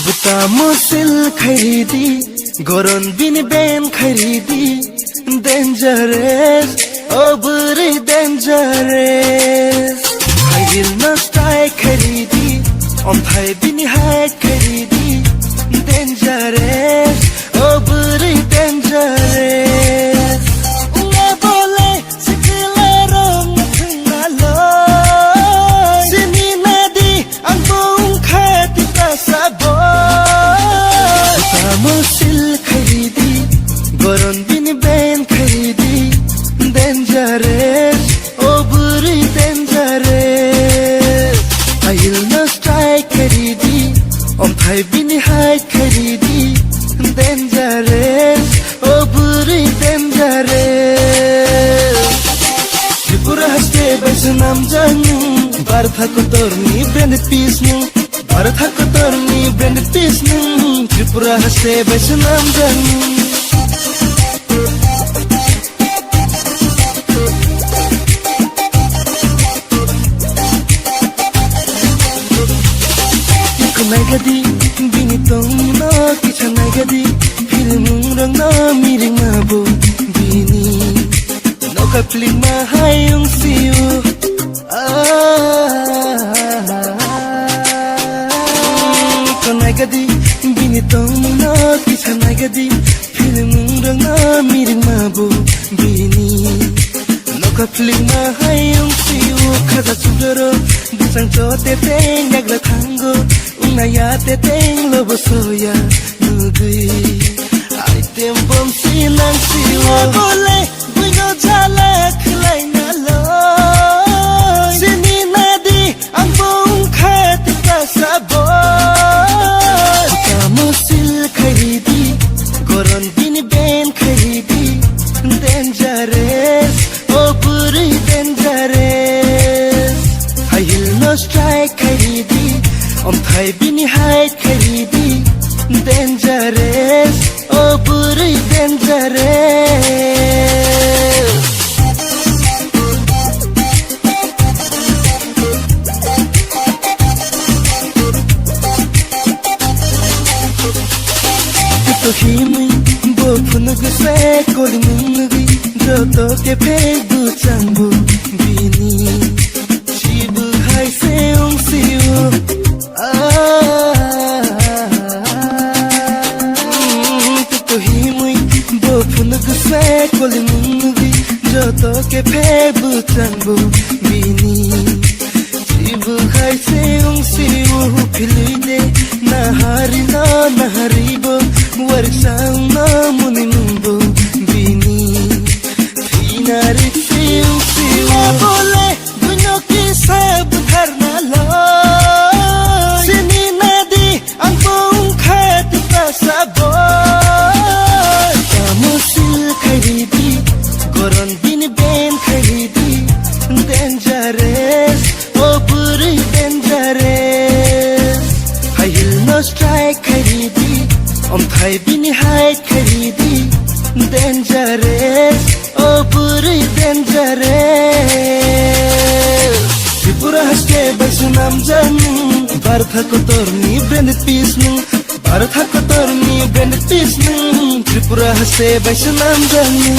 बुता मुसिल खरीदी गोरन बिन बेन खरीदी डेंजरस ओबरी डेंजरस हाइल नस्टाय खरीदी अन्थाय बिन हाय खरीदी डेंजरस ओबरी डेंजरस उंगा बोले सिखला रंग थंगालो सिनी नदी आंबो उंखाति प्रसाबो मुसिल खरीदी गोरन बिन बेन खरीदी डेंजरस ओबरी डेंजरस हाइल नस्टाय खरीदी अन्थाय बिन हाय खरीदी डेंजरस ओबरी डेंजरस त्रिपुरा हस्ते बैसे नाम जानु बारथा कोतरनी ब्रेंड पीस नु बारथा कोतरनी ब्रेंड पीस नु त्रिपुरा हस्ते बैसे नाम जानु naigadi bini tongna kicha naigadi filmung rangna miring mabu bini noka pling ma hayung siu ko naigadi bini tongna kicha naigadi filmung rangna miring mabu bini noka pling ma hayung siu khaza chudoro busang chote te nyagla thango naya te teng lobo soya nugui ai tem bom silang siwa bole buino jala khlai na lo sini nadi ang bong khat ka sabo kamusil kharidi goron bin ben kharidi dangerous oburi dangerous hail no strike kharidi अन्थाय बिन हाय खरीदी dangerous ओबरी dangerous तो हिमी बोफुन गुसे कोलिमुंगि जोतो के फेगु चांबु बिनी शिबु हाय से ओंसिउ kolimunggi joto ke phebu changbu bini sibu khai seung siu philide nahari bo warsang na munimbu bini thinari seung siu bole duno ki sab dharna lo sini nadi angpung khat pasabo खरीदी गोरन बिन बेन खरीदी dangerous ओबरी dangerous हाइल no strike खरीदी अन्थाय बिन हाय खरीदी डेंजरस ओबरी डेंजरस त्रिपुरा हस्ते बैसे नाम जानु बारथा कोतरनी ब्रेंड पीस नु बारथा कोतरनी ब्रेंड पीस नु त्रिपुरा हस्ते बैसे नाम जानु